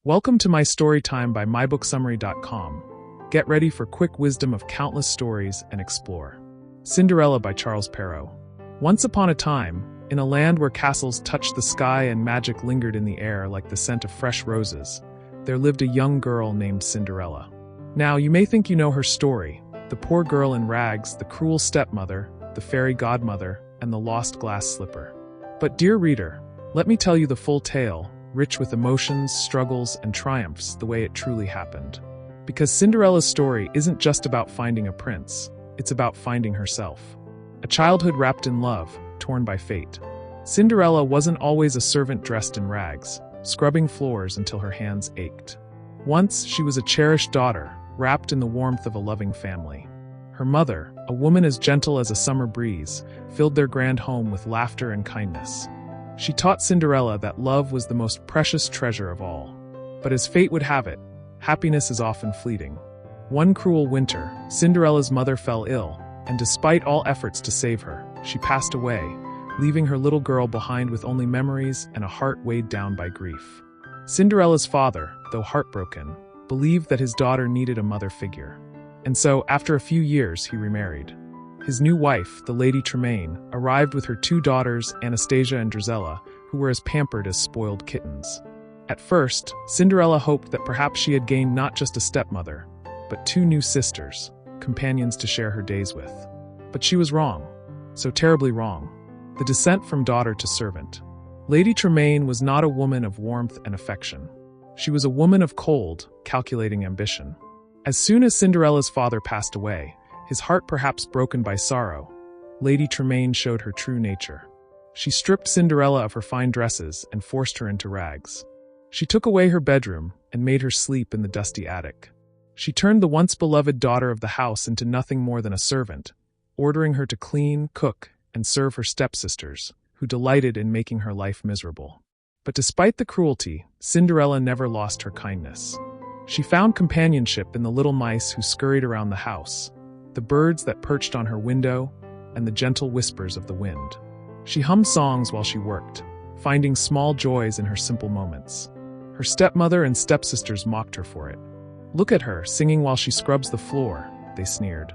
Welcome to my story time by mybooksummary.com. Get ready for quick wisdom of countless stories and explore. Cinderella by Charles Perrault. Once upon a time, in a land where castles touched the sky and magic lingered in the air like the scent of fresh roses, there lived a young girl named Cinderella. Now, you may think you know her story: the poor girl in rags, the cruel stepmother, the fairy godmother, and the lost glass slipper. But dear reader, let me tell you the full tale, rich with emotions, struggles, and triumphs the way it truly happened. Because Cinderella's story isn't just about finding a prince, it's about finding herself. A childhood wrapped in love, torn by fate. Cinderella wasn't always a servant dressed in rags, scrubbing floors until her hands ached. Once, she was a cherished daughter, wrapped in the warmth of a loving family. Her mother, a woman as gentle as a summer breeze, filled their grand home with laughter and kindness. She taught Cinderella that love was the most precious treasure of all. But as fate would have it, happiness is often fleeting. One cruel winter, Cinderella's mother fell ill, and despite all efforts to save her, she passed away, leaving her little girl behind with only memories and a heart weighed down by grief. Cinderella's father, though heartbroken, believed that his daughter needed a mother figure. And so, after a few years, he remarried. His new wife, the Lady Tremaine, arrived with her two daughters, Anastasia and Drizella, who were as pampered as spoiled kittens. At first, Cinderella hoped that perhaps she had gained not just a stepmother, but two new sisters, companions to share her days with. But she was wrong. So terribly wrong. The descent from daughter to servant. Lady Tremaine was not a woman of warmth and affection. She was a woman of cold, calculating ambition. As soon as Cinderella's father passed away, his heart perhaps broken by sorrow, Lady Tremaine showed her true nature. She stripped Cinderella of her fine dresses and forced her into rags. She took away her bedroom and made her sleep in the dusty attic. She turned the once beloved daughter of the house into nothing more than a servant, ordering her to clean, cook, and serve her stepsisters, who delighted in making her life miserable. But despite the cruelty, Cinderella never lost her kindness. She found companionship in the little mice who scurried around the house, the birds that perched on her window, and the gentle whispers of the wind. She hummed songs while she worked, finding small joys in her simple moments. Her stepmother and stepsisters mocked her for it. "Look at her, singing while she scrubs the floor," they sneered,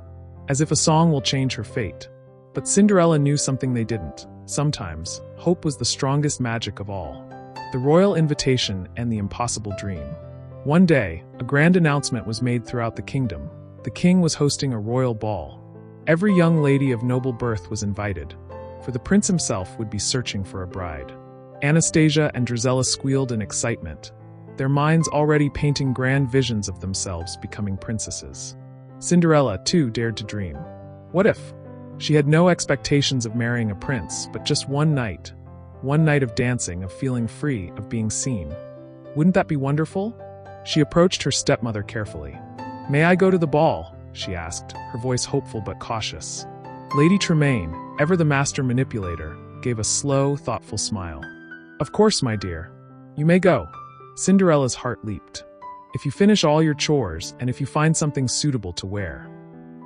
as if a song will change her fate. But Cinderella knew something they didn't. Sometimes, hope was the strongest magic of all. The royal invitation and the impossible dream. One day, a grand announcement was made throughout the kingdom. The king was hosting a royal ball. Every young lady of noble birth was invited, for the prince himself would be searching for a bride. Anastasia and Drizella squealed in excitement, their minds already painting grand visions of themselves becoming princesses. Cinderella, too, dared to dream. What if? She had no expectations of marrying a prince, but just one night of dancing, of feeling free, of being seen. Wouldn't that be wonderful? She approached her stepmother carefully. "May I go to the ball?" she asked, her voice hopeful but cautious. Lady Tremaine, ever the master manipulator, gave a slow, thoughtful smile. "Of course, my dear. You may go." Cinderella's heart leaped. "If you finish all your chores, and if you find something suitable to wear."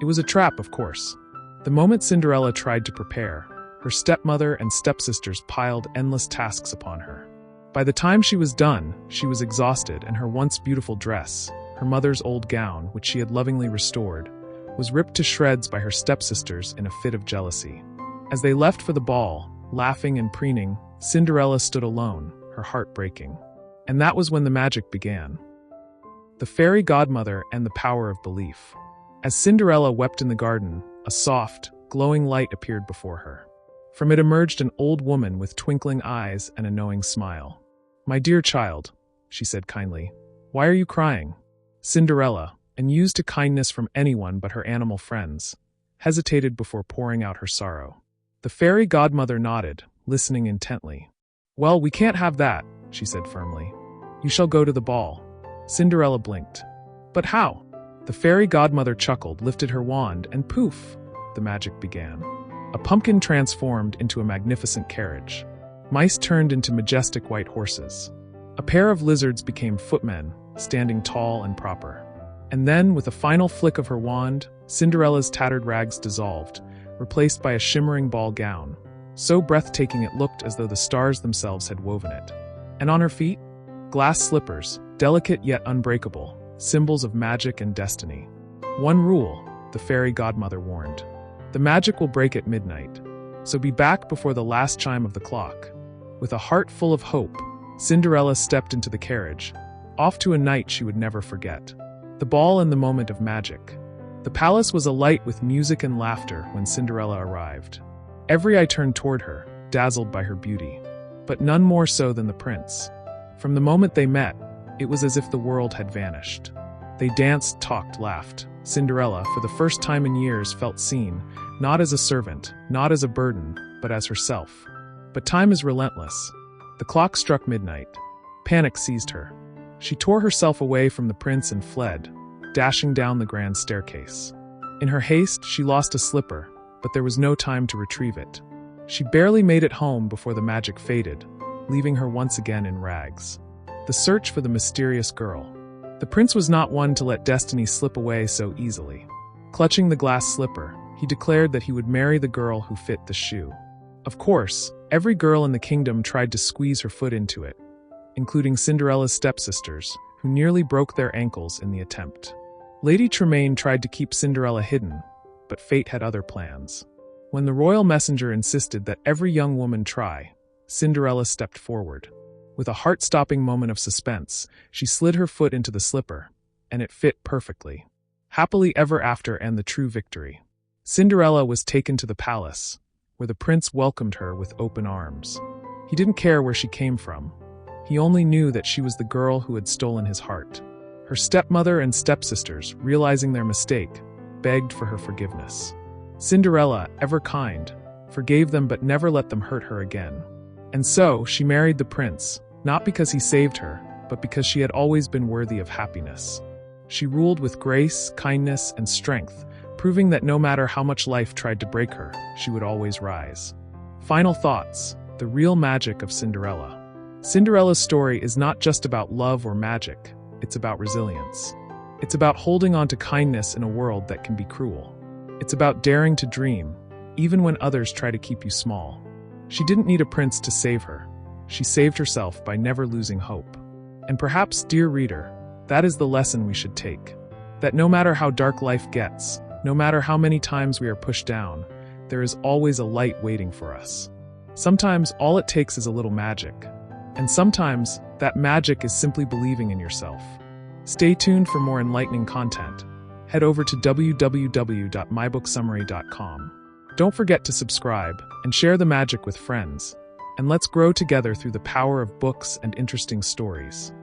It was a trap, of course. The moment Cinderella tried to prepare, her stepmother and stepsisters piled endless tasks upon her. By the time she was done, she was exhausted, and her once beautiful dress, her mother's old gown, which she had lovingly restored, was ripped to shreds by her stepsisters in a fit of jealousy. As they left for the ball, laughing and preening, Cinderella stood alone, her heart breaking. And that was when the magic began. The Fairy Godmother and the power of belief. As Cinderella wept in the garden, a soft, glowing light appeared before her. From it emerged an old woman with twinkling eyes and a knowing smile. "My dear child," she said kindly, "why are you crying?" Cinderella, unused to kindness from anyone but her animal friends, hesitated before pouring out her sorrow. The fairy godmother nodded, listening intently. "Well, we can't have that," she said firmly. "You shall go to the ball." Cinderella blinked. "But how?" The fairy godmother chuckled, lifted her wand, and poof, the magic began. A pumpkin transformed into a magnificent carriage. Mice turned into majestic white horses. A pair of lizards became footmen, standing tall and proper. And then, with a final flick of her wand, Cinderella's tattered rags dissolved, replaced by a shimmering ball gown, so breathtaking it looked as though the stars themselves had woven it. And on her feet, glass slippers, delicate yet unbreakable, symbols of magic and destiny. One rule, the fairy godmother warned. The magic will break at midnight, so be back before the last chime of the clock. With a heart full of hope, Cinderella stepped into the carriage, off to a night she would never forget. The ball and the moment of magic. The palace was alight with music and laughter when Cinderella arrived. Every eye turned toward her, dazzled by her beauty, but none more so than the prince. From the moment they met, it was as if the world had vanished. They danced, talked, laughed. Cinderella, for the first time in years, felt seen, not as a servant, not as a burden, but as herself. But time is relentless. The clock struck midnight. Panic seized her. She tore herself away from the prince and fled, dashing down the grand staircase. In her haste, she lost a slipper, but there was no time to retrieve it. She barely made it home before the magic faded, leaving her once again in rags. The search for the mysterious girl. The prince was not one to let destiny slip away so easily. Clutching the glass slipper, he declared that he would marry the girl who fit the shoe. Of course, every girl in the kingdom tried to squeeze her foot into it, including Cinderella's stepsisters, who nearly broke their ankles in the attempt. Lady Tremaine tried to keep Cinderella hidden, but fate had other plans. When the royal messenger insisted that every young woman try, Cinderella stepped forward. With a heart-stopping moment of suspense, she slid her foot into the slipper, and it fit perfectly. Happily ever after and the true victory. Cinderella was taken to the palace, where the prince welcomed her with open arms. He didn't care where she came from. He only knew that she was the girl who had stolen his heart. Her stepmother and stepsisters, realizing their mistake, begged for her forgiveness. Cinderella, ever kind, forgave them but never let them hurt her again. And so, she married the prince, not because he saved her, but because she had always been worthy of happiness. She ruled with grace, kindness, and strength, proving that no matter how much life tried to break her, she would always rise. Final thoughts: the real magic of Cinderella. Cinderella's story is not just about love or magic, it's about resilience. It's about holding on to kindness in a world that can be cruel. It's about daring to dream, even when others try to keep you small. She didn't need a prince to save her. She saved herself by never losing hope. And perhaps, dear reader, that is the lesson we should take. That no matter how dark life gets, no matter how many times we are pushed down, there is always a light waiting for us. Sometimes all it takes is a little magic. And sometimes, that magic is simply believing in yourself. Stay tuned for more enlightening content. Head over to www.mybooksummary.com. Don't forget to subscribe and share the magic with friends. And let's grow together through the power of books and interesting stories.